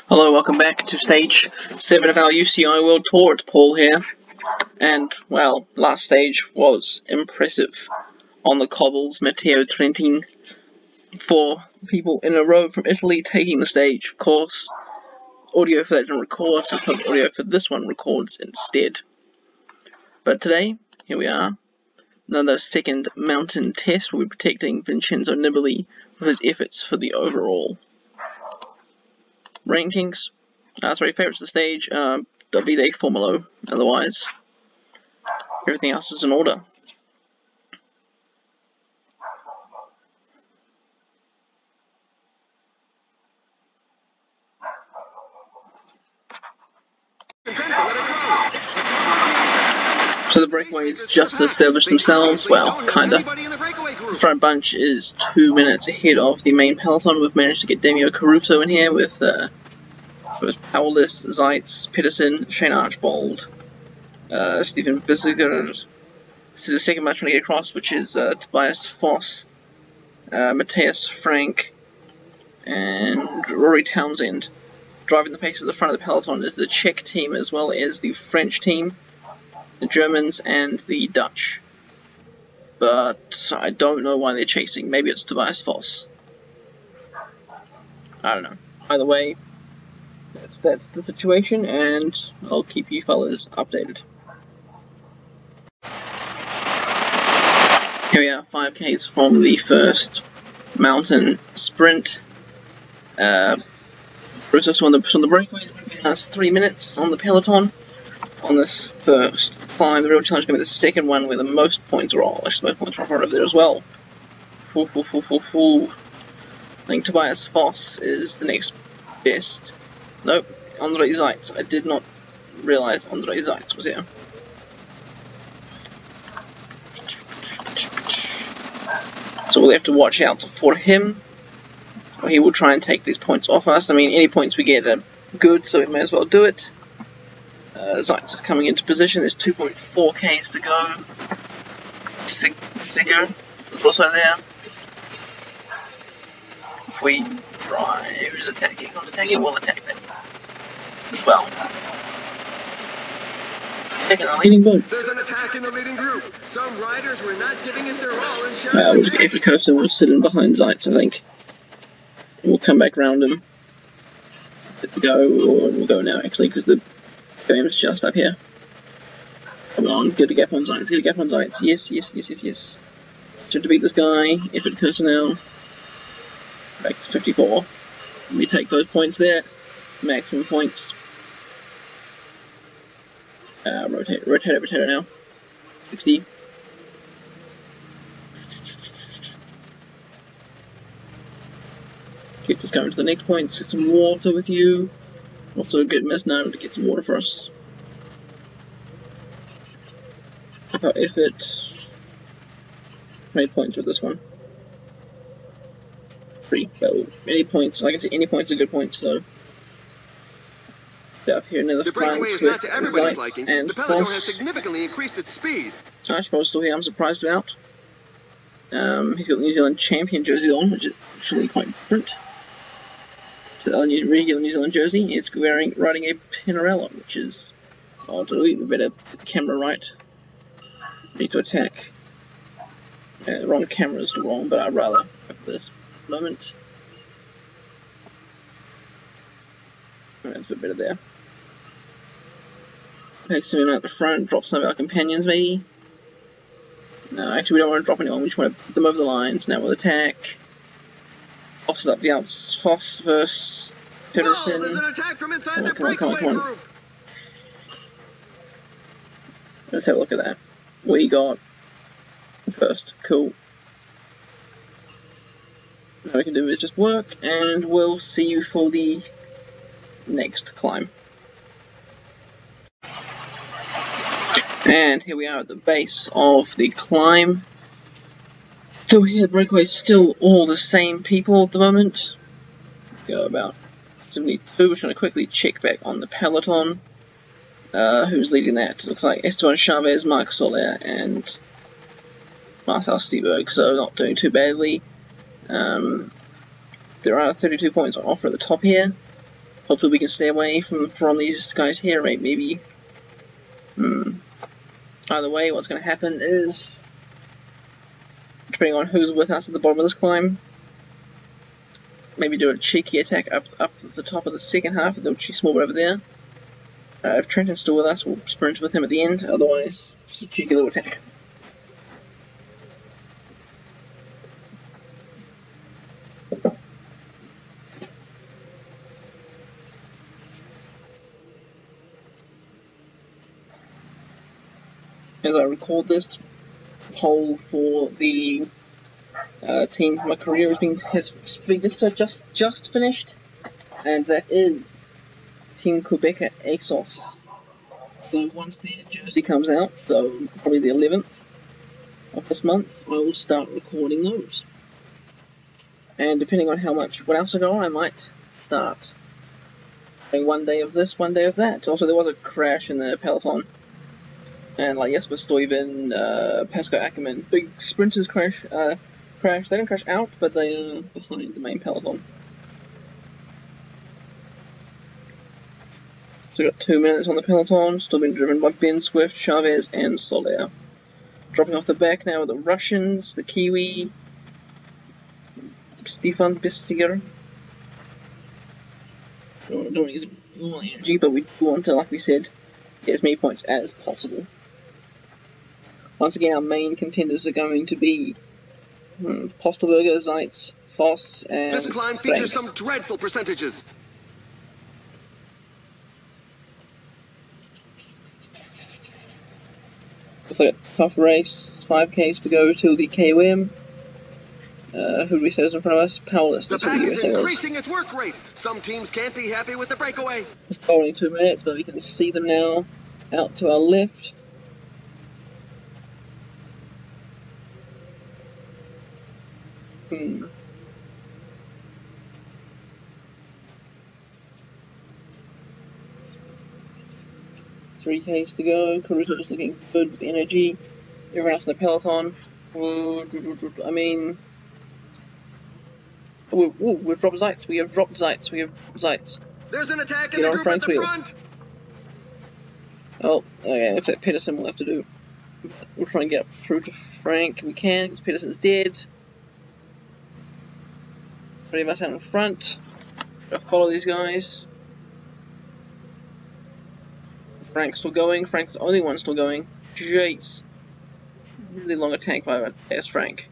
Hello, welcome back to stage 7 of our UCI World Tour. It's Paul here, and, well, last stage was impressive. On the cobbles, Matteo Trentin, 4 people in a row from Italy taking the stage. Of course, audio for that didn't record, so audio for this one records instead. But today, here we are, another second mountain test. We'll be protecting Vincenzo Nibali for his efforts for the overall rankings. Favorites of the stage, Davide Formolo. Otherwise, everything else is in order. So the breakaways just established themselves, well, kinda. The front bunch is 2 minutes ahead of the main peloton. We've managed to get Damiano Caruso in here with Paulus, Zeitz, Pedersen, Shane Archbold, Stephen Bissiger. This is the second match trying to get across, which is Tobias Foss, Matthias Frank, and Rory Townsend. Driving the pace at the front of the peloton is the Czech team as well as the French team, the Germans, and the Dutch. But I don't know why they're chasing. Maybe it's Tobias Foss. I don't know. Either way, that's the situation, and I'll keep you fellas updated. Here we are, 5Ks from the first mountain sprint. Process on the breakaway. The breakaway has 3 minutes on the peloton. On this first climb, the real challenge is going to be the second one where the most points are all. Actually, most points are over there as well. I think Tobias Foss is the next best. Nope, Andre Zeitz. I did not realize Andre Zeitz was here. So we'll have to watch out for him. Or he will try and take these points off us. I mean, any points we get are good, so we may as well do it. Zeitz is coming into position. There's 2.4 Ks to go. Ziger is also there. If we try, who's attacking? Not attacking, we'll attack them as well. Attacking the leading group. There's an attack in the leading group. Some riders were not giving it their all and we'll just get Africosa and we'll sit in behind Zeitz, I think. And we'll come back round him. If we go, or we'll go now actually, because the game's just up here. Come on, get a gap on Zeitz, get a gap on Zeitz. Yes, yes, yes, yes, yes. Should to beat this guy. Effort cursor now. Back to 54. We take those points there. Maximum points. Rotator now. 60. Keep this going to the next point. Get some water with you. Also a good mess now to get some water for us. Up our effort. How many points with this one? 3. Well, any points, like I said, any points are good points, so. Up here near the front with Zeitz and the peloton has significantly increased its speed. Archibald's still here, I'm surprised about. He's got the New Zealand champion jersey on, which is actually quite different. The regular New Zealand jersey is riding a Pinarello, which is odd. We better get the camera right. Need to attack. The wrong camera is wrong, but I'd rather have this moment. That's a bit better there. Take some out the front, drop some of our companions maybe. No, actually we don't want to drop anyone, we just want to put them over the lines. Now we'll attack. Foss is up the outs. Foss versus Pedersen. There's an attack from inside the breakaway group. Let's have a look at that. We got first. Cool. All we can do is just work, and we'll see you for the next climb. And here we are at the base of the climb. So here, the breakaway is still all the same people at the moment. Go about 72. We're just going to quickly check back on the peloton. Who's leading that? It looks like Esteban Chavez, Marc Soler, and Marcel Seberg, so not doing too badly. There are 32 points on offer at the top here. Hopefully we can stay away from these guys here, right? Maybe. Either way, what's going to happen is, depending on who's with us at the bottom of this climb, maybe do a cheeky attack up at the top of the second half of the small bit over there. If Trentin's still with us, we'll sprint with him at the end. Otherwise, just a cheeky little attack. As I record this, poll for the team for my career has been just finished, and that is Team Quebec ASOS. So once their jersey comes out, so probably the 11th of this month, I will start recording those. And depending on what else I got on, I might start doing one day of this, one day of that. Also, there was a crash in the peloton. And like Jesper Stuyven, Pascal Ackermann, big sprinters crashed. They didn't crash out, but they are behind the main peloton. So got 2 minutes on the peloton, still being driven by Ben Swift, Chavez, and Soler. Dropping off the back now with the Russians, the Kiwi, Stefan Bistiger. Don't want to use all the energy, but we want to, like we said, get as many points as possible. Once again, our main contenders are going to be Postelberger, Zeitz, Voss, and this climb features some dreadful percentages. Looks like a tough race. 5Ks to go to the KOM. Who do we say is in front of us? Paulus. The pack is increasing its work rate. Some teams can't be happy with the breakaway. It's only 2 minutes, but we can see them now. Out to our left. Hmm. 3Ks to go. Caruso's looking good with energy. Everyone else in the peloton. I mean, we've dropped Zeitz. We have dropped Zeitz. We have Zeitz. There's an attack in the group at the front. Oh, okay. Looks like Pedersen will have to do. We'll try and get up through to Frank. We can, because Pedersen's dead. 3 of us out in front. Gotta follow these guys. Frank's still going. Frank's the only one still going. Jeez. Really long attack by there's Frank.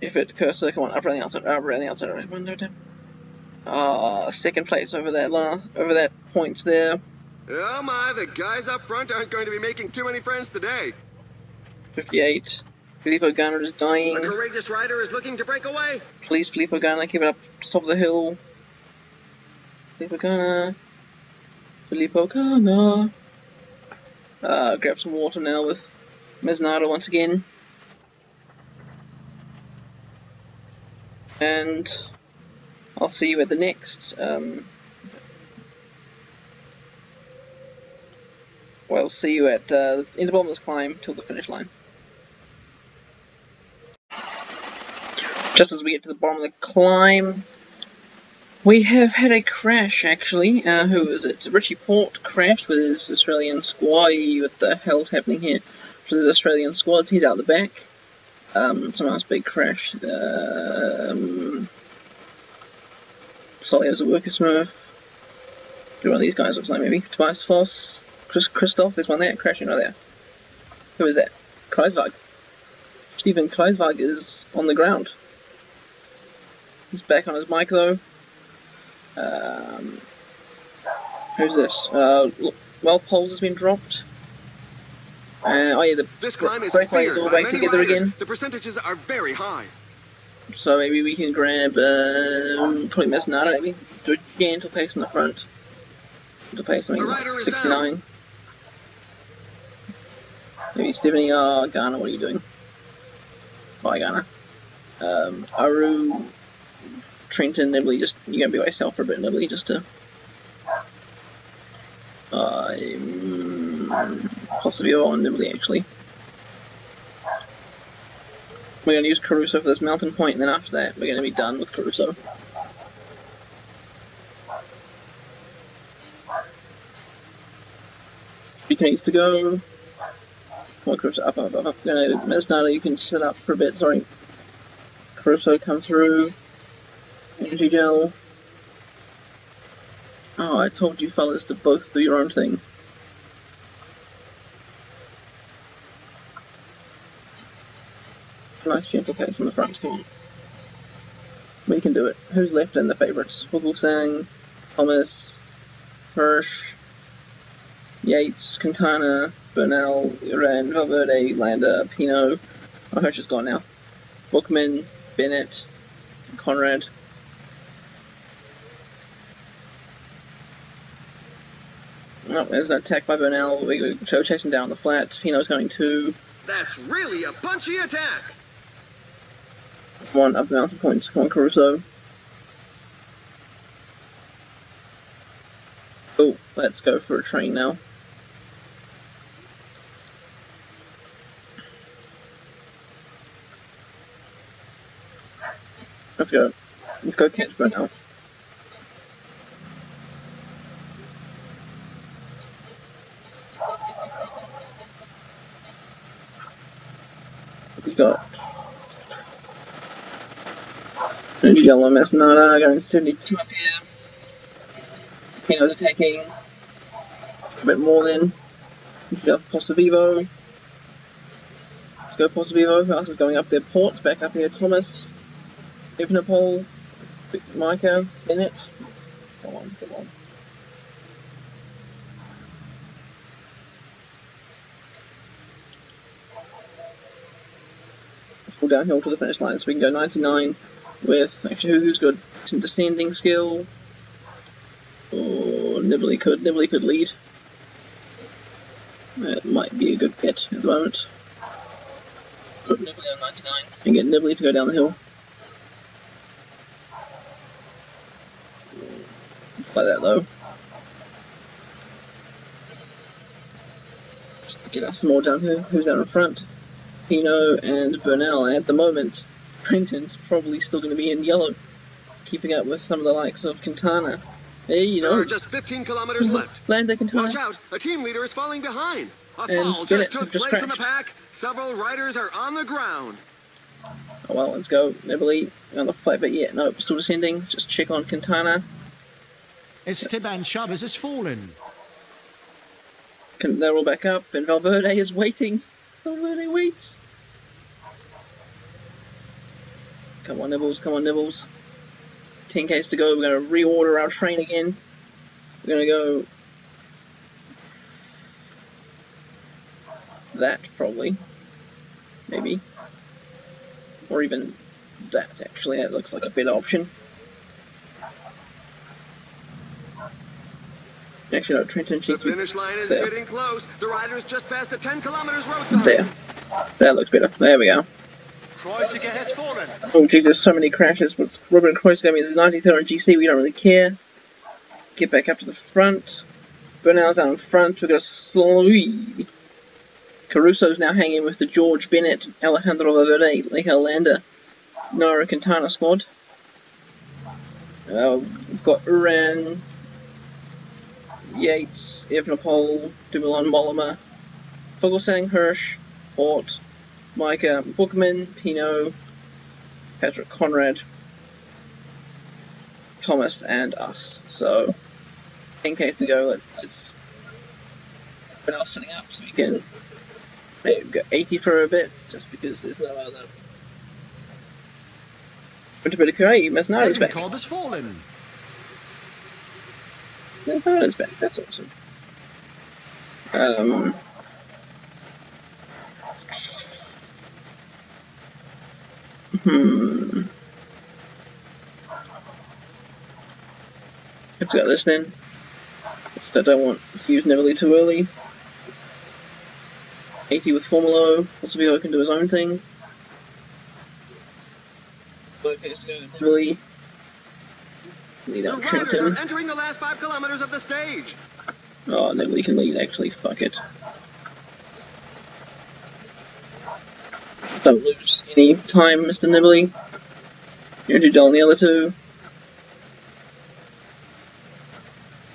If it cursor, come on, up around the outside, right window down. Second place over that point there. Oh my, the guys up front aren't going to be making too many friends today. 58. Filippo Ganna is dying. The courageous rider is looking to break away. Please, Filippo Ganna, keep it up top of the hill. Filippo Ganna. Filippo Ganna. Grab some water now with Mesnado once again. And I'll see you at the next. Well, see you at in the bottom of this climb till the finish line. Just as we get to the bottom of the climb, we have had a crash actually. Who is it? Richie Port crashed with his Australian squad. What the hell's happening here? For the Australian squads, he's out the back. Someone else big crash. Solly has a worker smurf. Do one of these guys looks like maybe. Tobias Voss. Christoph, there's one there, crashing right there. Who is that? Kreiswag. Steven Kreiswag is on the ground. He's back on his mic though. Who's this? Well, Poles has been dropped. Oh yeah, the breakaway is all back together again. The percentages are very high. So maybe we can grab, probably Mesnado maybe. Do a gentle pace in the front. To pay something like 69. Maybe 70. Ghana, what are you doing? Bye, Ghana. Aru, Trentin, Nibley, just you're gonna be by yourself for a bit, Nibley, just to. Possibly on Nibley actually. We're gonna use Caruso for this mountain point, and then after that, we're gonna be done with Caruso. 3Ks to go. Come on, Caruso, up. Mesnada, you can sit up for a bit, sorry. Caruso, come through. Energy gel. Oh, I told you fellas to both do your own thing. Nice gentle pace on the front, come on. We can do it. Who's left in the favourites? Fuglsang, Thomas, Hirsch, Yates, Quintana, Bernal, Iran, Valverde, Landa, Pino. Oh, Hirsch is gone now. Bookman, Bennett, Conrad. Oh, there's an attack by Bernal. We go chase him down the flat. Pino's going to. That's really a punchy attack. Come on, up the mountain points. Come on, Caruso. Oh, let's go for a train now. Let's go. Let's go catch Bernal. We've got Yellow Mesnada going 72 up here. Pino's attacking a bit more then. We should have Positivo. Let's go Positivo. Who else is going up there? Port, back up here. Thomas, Evenepoel, Micah, Bennett. Come on, come on. Full downhill to the finish line, so we can go 99 with, actually who's good? Some descending skill. Or Nibley could lead. That might be a good bet at the moment. Put Nibley on 99 and get Nibley to go down the hill. Like that though. Just to get us some more down here. Who's down in front? Pino and Bernal, and at the moment, Trentin's probably still going to be in yellow, keeping up with some of the likes of Quintana. Hey, you know. There are just 15 kilometers left. Landa, Quintana. Watch out! A team leader is falling behind. A And fall Bennett just took just place in the crashed. pack. Several riders are on the ground. Oh well, let's go. Nibley on the flight, but yeah, no, still descending. Let's just check on Quintana. Esteban Chavez has fallen. They're all back up, and Valverde is waiting. Valverde waits. Come on, Nibbles, come on, Nibbles. 10Ks to go. We're going to reorder our train again. We're going to go that, probably. Maybe. Or even that, actually. That looks like a better option. Actually, no, Trentin The finish line is there. getting close. The riders just passed the 10 kilometers road sign. There. That looks better. There we go. Kreuziger has fallen. Oh Jesus, so many crashes. But Robin Kreuziger is 93rd on GC, we don't really care. Let's get back up to the front. Bernal's out in front, we've got Slui. Caruso's now hanging with the George Bennett, Alejandro Valverde, Leka Landa, Nara Quintana squad. We've got Uran, Yates, Evenepoel, Dumoulin, Mollema, Fuglsang, Hirsch, Hort, Micah, Bookman, Pino, Patrick Conrad, Thomas, and us. So, 10Ks to go. Let's put us setting up so we can maybe go 80 for a bit, just because there's no other. But a bit of Curry, Mesnada's back. Cobb has fallen. Mesnada's back. That's awesome. Let's go this then. I don't want to use Neverly too early. 80 with Formulo. Positivo can do his own thing. 5Ks to go with Neverly. Lead The out riders are Trentin. entering the last 5 kilometers of the stage. Oh, Neverly can lead actually. Fuck it. Don't lose any time, Mr. Nibley. You're too dull on the other two.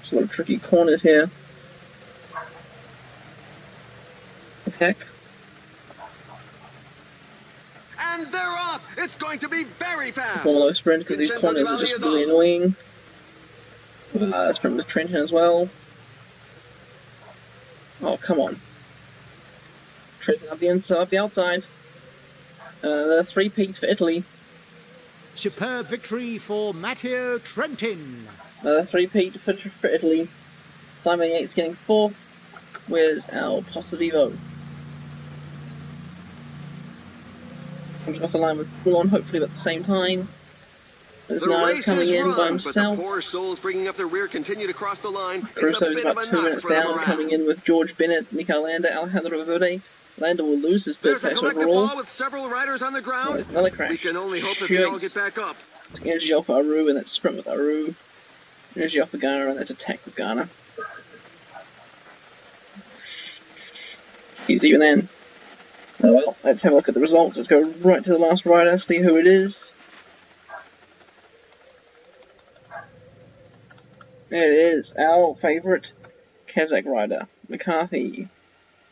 There's a lot of tricky corners here. heck? And they're off! It's going to be very fast! Formula sprint, because these corners are just really annoying. Sprint with Trentin as well. Oh, come on. Trentin up the inside, up the outside. Another three-peat for Italy. Superb victory for Matteo Trentin. Another three-peat for Italy. Simon Yates getting fourth. Where's our Positivo? Comes across the line with Bullon, hopefully at the same time. As Nara's coming in by himself. But the poor souls bringing up the rear continue to cross the line. Crusoe's about 2 minutes down, coming in with George Bennett, Mikel Landa, Alejandro Valverde. Landa will lose his third place overall. With several riders on the ground. Oh, there's another crash. We can only hope that they all get back up. It's energy off for Aru, and that's sprint with Aru. Energy off for Ghana, and that's attack with Ghana. He's even then. Oh well, let's have a look at the results. Let's go right to the last rider, see who it is. There it is, our favourite Kazakh rider, McCarthy.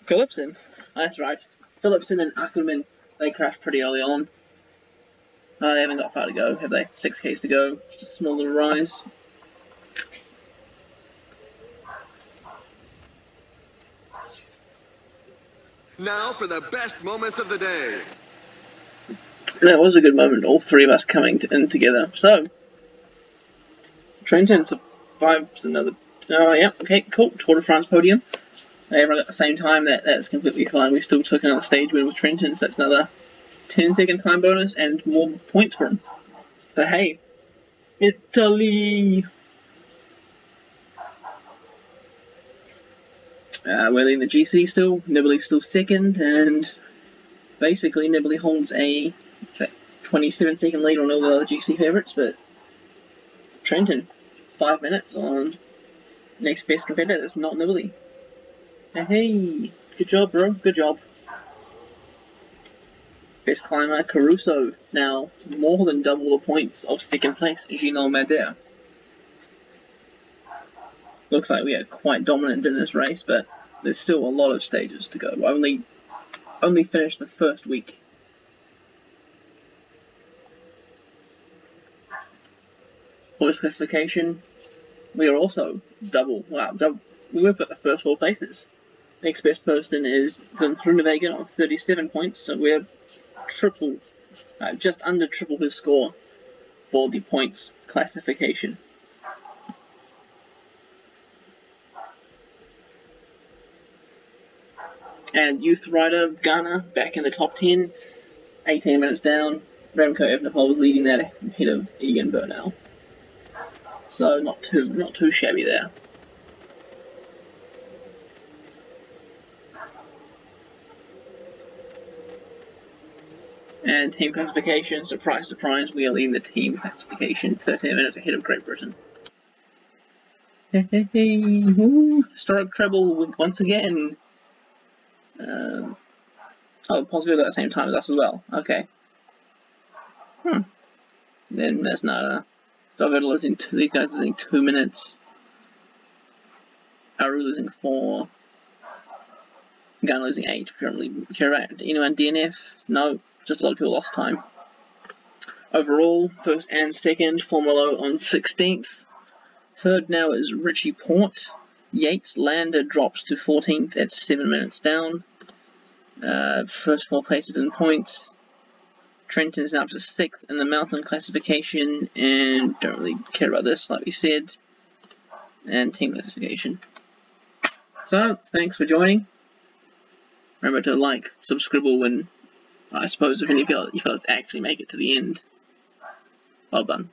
Philipsen. That's right. Philipsen and Ackerman, they crashed pretty early on. They haven't got far to go, have they? 6Ks to go. Just a small little rise. Now for the best moments of the day. That was a good moment, all three of us coming in together. So, Trentin survives another... yeah, okay, cool. Tour de France podium. Everyone at the same time, that's completely fine. We still took another stage win with Trentin, so that's another 10-second time bonus and more points for him. But hey, Italy! We're leading the GC still. Nibali's still second, and basically Nibali holds a 27-second lead on all the other GC favourites, but Trentin, 5 minutes on next best competitor. That's not Nibali. Hey, good job, bro. Good job. Best climber, Caruso. Now, more than double the points of second place, Gino Madère. Looks like we are quite dominant in this race, but there's still a lot of stages to go. We only finished the first week. Boys classification, we are also double. We were at the first 4 places. Next best person is Groenewegen on 37 points, so we're triple, just under triple his score for the points classification. And youth rider Ghana back in the top 10, 18 minutes down. Remco Evenepoel was leading that ahead of Egan Bernal, so not too shabby there. And team classification, surprise, surprise, we are leading the team classification 13 minutes ahead of Great Britain. Historic treble once again. Oh, possibly at the same time as us as well. Okay. Then Mesnada. Valverde losing 2, these guys losing 2 minutes. Aru losing 4. Ghana losing 8, if you don't really care about anyone. DNF? No. Just a lot of people lost time. Overall, first and second, Formolo on 16th. Third now is Richie Port. Yates Landa drops to 14th at 7 minutes down. First 4 places in points. Trentin is now up to 6th in the mountain classification, and don't really care about this, like we said. And team classification. So, thanks for joining. Remember to like, subscribe, and I suppose if any of you fellas actually make it to the end, well done.